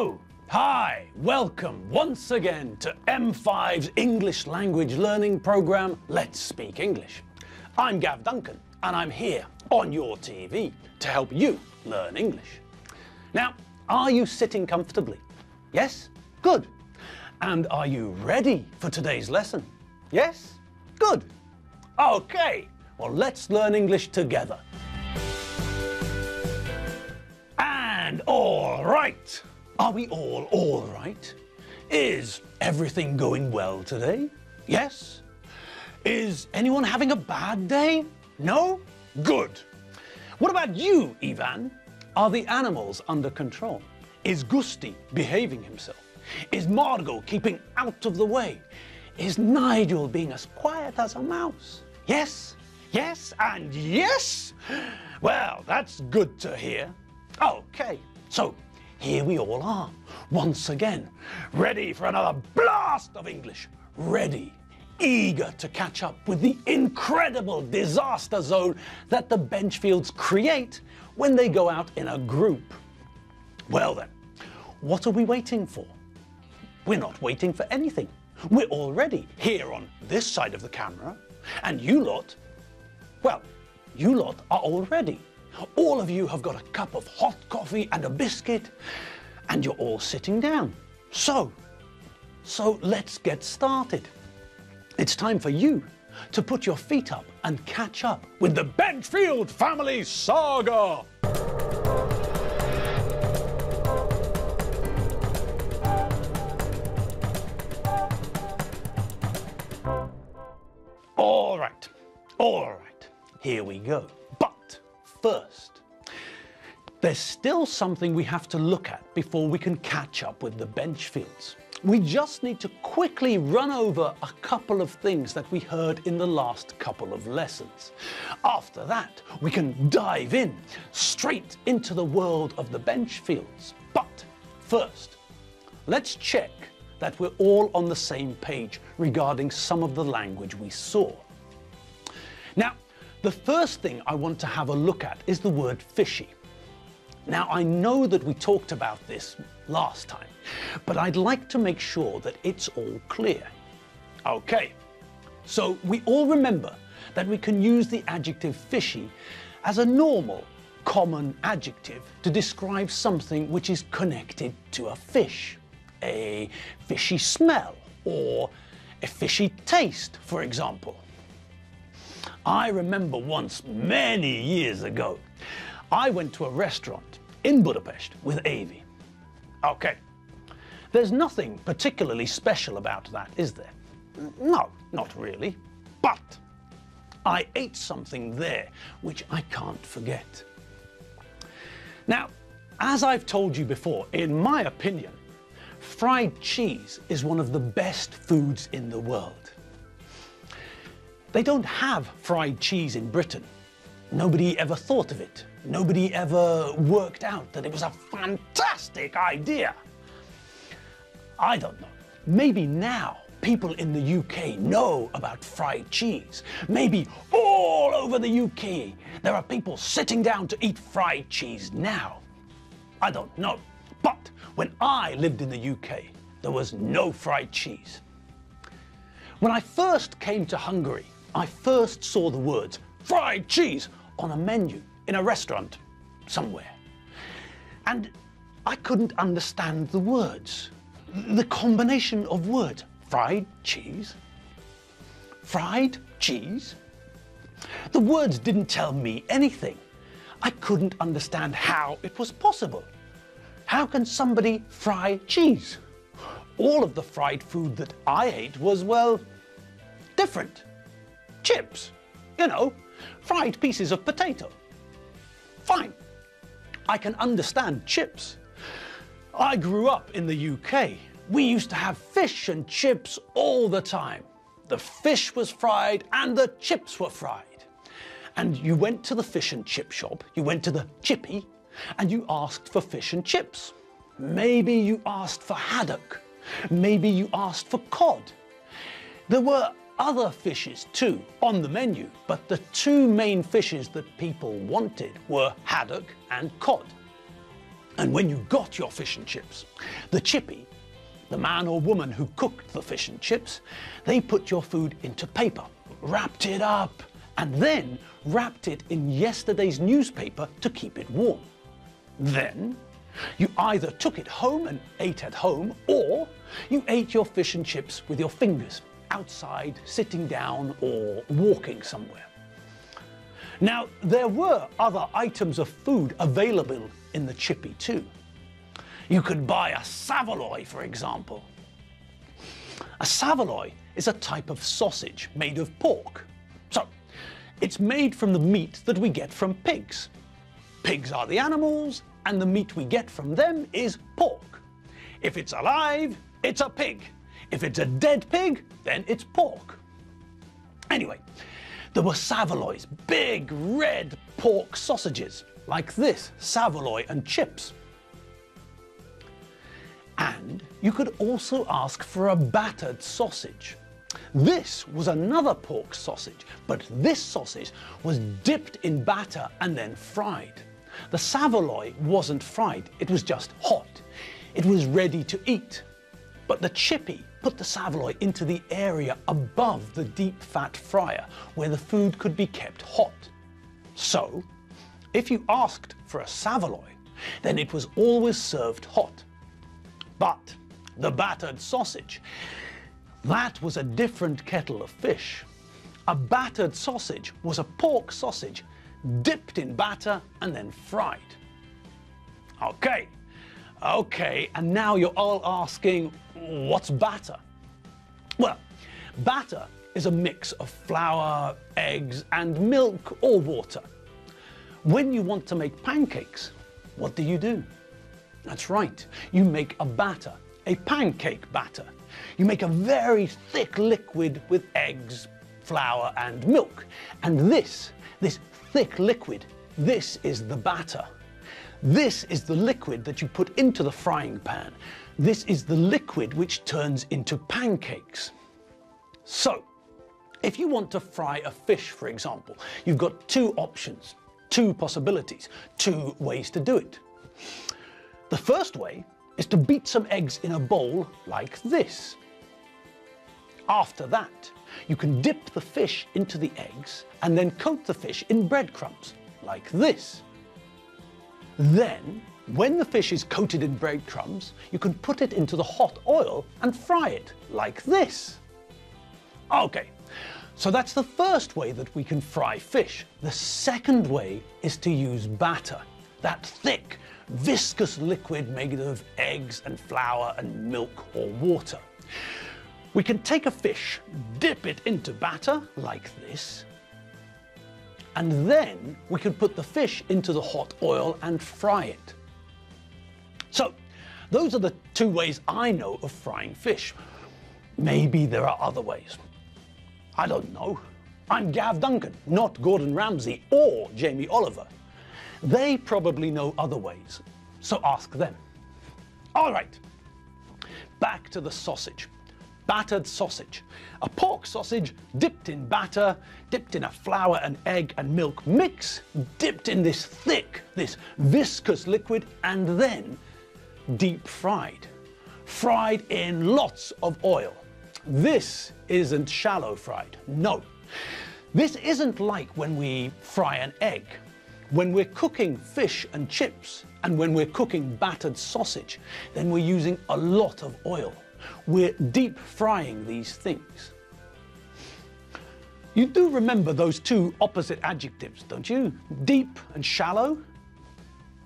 So, hi, welcome once again to M5's English language learning program, Let's Speak English. I'm Gav Duncan and I'm here on your TV to help you learn English. Now, are you sitting comfortably? Yes? Good. And are you ready for today's lesson? Yes? Good. Okay, well let's learn English together. And all right. Are we all right? Is everything going well today? Yes? Is anyone having a bad day? No? Good. What about you, Ivan? Are the animals under control? Is Gusti behaving himself? Is Margot keeping out of the way? Is Nigel being as quiet as a mouse? Yes? Yes and yes? Well, that's good to hear. Okay, so here we all are, once again, ready for another blast of English, ready, eager to catch up with the incredible disaster zone that the Benchfields create when they go out in a group. Well then, what are we waiting for? We're not waiting for anything. We're already here on this side of the camera, and you lot, well, you lot are all ready. All of you have got a cup of hot coffee and a biscuit, and you're all sitting down. So let's get started. It's time for you to put your feet up and catch up with the Benchfield family saga. All right, here we go. But first, there's still something we have to look at before we can catch up with the Benchfields. We just need to quickly run over a couple of things that we heard in the last couple of lessons. After that, we can dive in straight into the world of the Benchfields. But first, let's check that we're all on the same page regarding some of the language we saw. Now, the first thing I want to have a look at is the word fishy. Now, I know that we talked about this last time, but I'd like to make sure that it's all clear. Okay, so we all remember that we can use the adjective fishy as a normal, common adjective to describe something which is connected to a fish. A fishy smell or a fishy taste, for example. I remember once, many years ago, I went to a restaurant in Budapest with Avi. Okay, there's nothing particularly special about that, is there? No, not really. But I ate something there which I can't forget. Now, as I've told you before, in my opinion, fried cheese is one of the best foods in the world. They don't have fried cheese in Britain. Nobody ever thought of it. Nobody ever worked out that it was a fantastic idea. I don't know. Maybe now people in the UK know about fried cheese. Maybe all over the UK there are people sitting down to eat fried cheese now. I don't know. But when I lived in the UK, there was no fried cheese. When I first came to Hungary, I first saw the words fried cheese on a menu in a restaurant somewhere. And I couldn't understand the words, the combination of words. Fried cheese? Fried cheese? The words didn't tell me anything. I couldn't understand how it was possible. How can somebody fry cheese? All of the fried food that I ate was, well, different. Chips, you know, fried pieces of potato. Fine, I can understand chips. I grew up in the UK. We used to have fish and chips all the time. The fish was fried and the chips were fried. And you went to the fish and chip shop, you went to the chippy, and you asked for fish and chips. Maybe you asked for haddock. Maybe you asked for cod. There were other fishes too on the menu, but the two main fishes that people wanted were haddock and cod. And when you got your fish and chips, the chippy, the man or woman who cooked the fish and chips, they put your food into paper, wrapped it up, and then wrapped it in yesterday's newspaper to keep it warm. Then you either took it home and ate at home, or you ate your fish and chips with your fingers, outside, sitting down, or walking somewhere. Now, there were other items of food available in the chippy too. You could buy a saveloy, for example. A saveloy is a type of sausage made of pork. So, it's made from the meat that we get from pigs. Pigs are the animals, and the meat we get from them is pork. If it's alive, it's a pig. If it's a dead pig, then it's pork. Anyway, there were saveloys, big red pork sausages, like this, saveloy and chips. And you could also ask for a battered sausage. This was another pork sausage, but this sausage was dipped in batter and then fried. The saveloy wasn't fried, it was just hot. It was ready to eat. But the chippy put the saveloy into the area above the deep fat fryer where the food could be kept hot. So, if you asked for a saveloy, then it was always served hot. But the battered sausage, that was a different kettle of fish. A battered sausage was a pork sausage dipped in batter and then fried. Okay, and now you're all asking, what's batter? Well, batter is a mix of flour, eggs, and milk or water. When you want to make pancakes, what do? That's right, you make a batter, a pancake batter. You make a very thick liquid with eggs, flour, and milk. And this thick liquid, this is the batter. This is the liquid that you put into the frying pan. This is the liquid which turns into pancakes. So, if you want to fry a fish, for example, you've got two options, two possibilities, two ways to do it. The first way is to beat some eggs in a bowl like this. After that, you can dip the fish into the eggs and then coat the fish in breadcrumbs like this. Then, when the fish is coated in breadcrumbs, you can put it into the hot oil and fry it like this. Okay, so that's the first way that we can fry fish. The second way is to use batter, that thick, viscous liquid made of eggs and flour and milk or water. We can take a fish, dip it into batter like this, and then we can put the fish into the hot oil and fry it. So, those are the two ways I know of frying fish. Maybe there are other ways. I don't know. I'm Gav Duncan, not Gordon Ramsay or Jamie Oliver. They probably know other ways, so ask them. All right, back to the sausage. Battered sausage. A pork sausage dipped in batter, dipped in a flour and egg and milk mix, dipped in this thick, this viscous liquid, and then deep fried. Fried in lots of oil. This isn't shallow fried, no. This isn't like when we fry an egg. When we're cooking fish and chips, and when we're cooking battered sausage, then we're using a lot of oil. We're deep frying these things. You do remember those two opposite adjectives, don't you? Deep and shallow?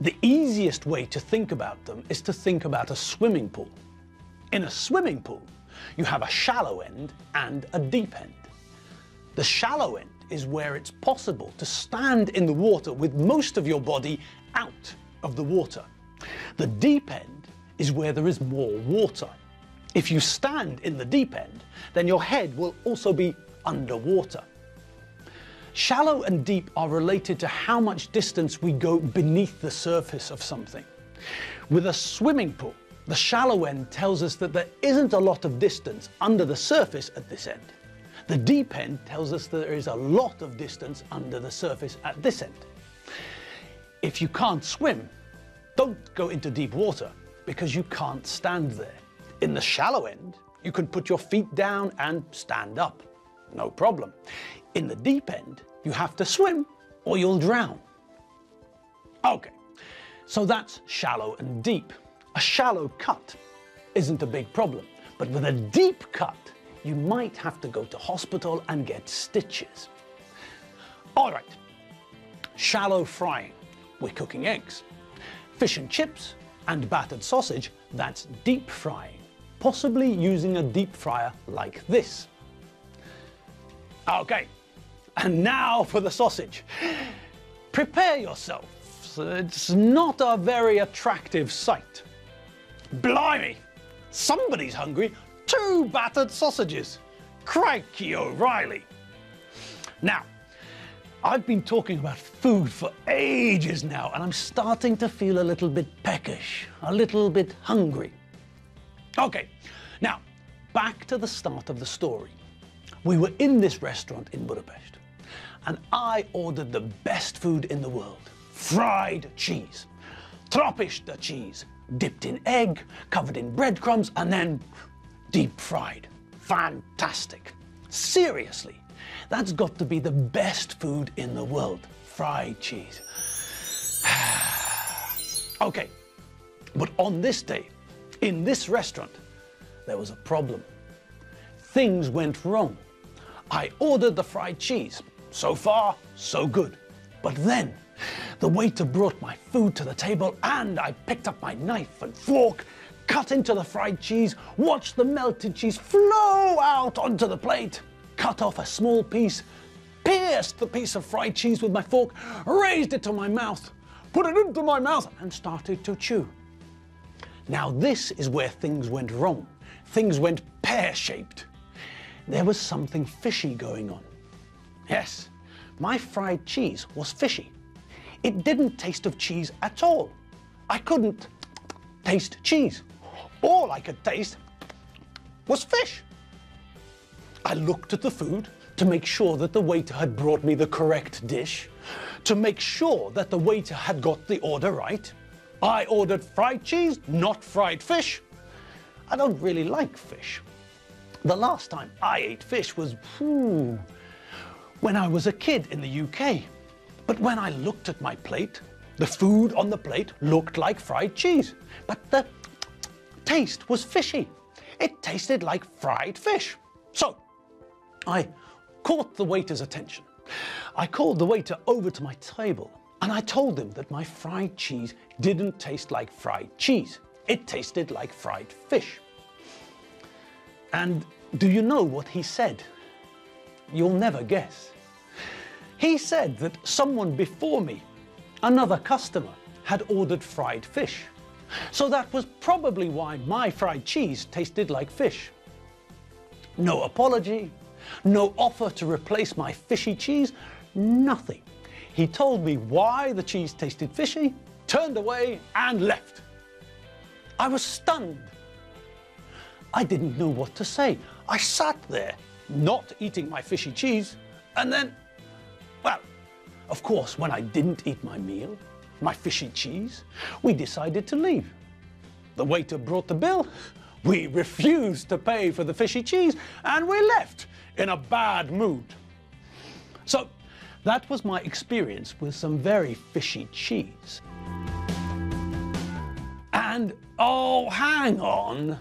The easiest way to think about them is to think about a swimming pool. In a swimming pool, you have a shallow end and a deep end. The shallow end is where it's possible to stand in the water with most of your body out of the water. The deep end is where there is more water. If you stand in the deep end, then your head will also be underwater. Shallow and deep are related to how much distance we go beneath the surface of something. With a swimming pool, the shallow end tells us that there isn't a lot of distance under the surface at this end. The deep end tells us that there is a lot of distance under the surface at this end. If you can't swim, Don't go into deep water because you can't stand there. In the shallow end, you can put your feet down and stand up. No problem. In the deep end, you have to swim or you'll drown. Okay, so that's shallow and deep. A shallow cut isn't a big problem, but with a deep cut, you might have to go to hospital and get stitches. All right, shallow frying, we're cooking eggs. Fish and chips and battered sausage, that's deep frying, possibly using a deep fryer like this. Okay, and now for the sausage. Prepare yourself. It's not a very attractive sight. Blimey, somebody's hungry. 2 battered sausages. Crikey O'Reilly. Now, I've been talking about food for ages now, and I'm starting to feel a little bit peckish, a little bit hungry. Okay, now, back to the start of the story. We were in this restaurant in Budapest, and I ordered the best food in the world. Fried cheese. Tropista cheese, dipped in egg, covered in breadcrumbs, and then deep fried. Fantastic. Seriously, that's got to be the best food in the world. Fried cheese. Okay, but on this day, in this restaurant, there was a problem. Things went wrong. I ordered the fried cheese. So far, so good. But then, the waiter brought my food to the table and I picked up my knife and fork, cut into the fried cheese, watched the melted cheese flow out onto the plate, cut off a small piece, pierced the piece of fried cheese with my fork, raised it to my mouth, put it into my mouth and started to chew. Now this is where things went wrong. Things went pear-shaped. There was something fishy going on. Yes, my fried cheese was fishy. It didn't taste of cheese at all. I couldn't taste cheese. All I could taste was fish. I looked at the food to make sure that the waiter had brought me the correct dish, to make sure that the waiter had got the order right. I ordered fried cheese, not fried fish. I don't really like fish. The last time I ate fish was when I was a kid in the UK. But when I looked at my plate, the food on the plate looked like fried cheese, but the taste was fishy. It tasted like fried fish. So I caught the waiter's attention. I called the waiter over to my table and I told him that my fried cheese didn't taste like fried cheese. It tasted like fried fish. And do you know what he said? You'll never guess. He said that someone before me, another customer, had ordered fried fish. So that was probably why my fried cheese tasted like fish. No apology, no offer to replace my fishy cheese, nothing. He told me why the cheese tasted fishy, turned away and left. I was stunned. I didn't know what to say. I sat there, not eating my fishy cheese, and then, well, of course, when I didn't eat my meal, my fishy cheese, we decided to leave. The waiter brought the bill, we refused to pay for the fishy cheese, and we left in a bad mood. So, that was my experience with some very fishy cheese. And, oh, hang on,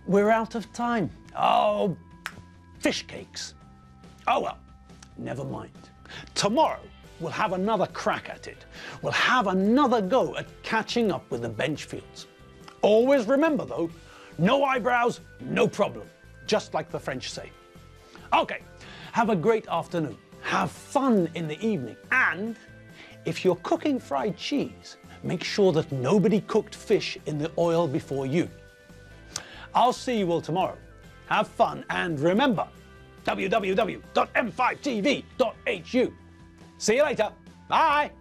we're out of time. Oh, fish cakes. Oh well, never mind. Tomorrow we'll have another crack at it. We'll have another go at catching up with the Benchfields. Always remember though, no eyebrows, no problem. Just like the French say. Okay, have a great afternoon. Have fun in the evening. And if you're cooking fried cheese, make sure that nobody cooked fish in the oil before you. I'll see you all tomorrow. Have fun and remember, www.m5tv.hu. See you later. Bye.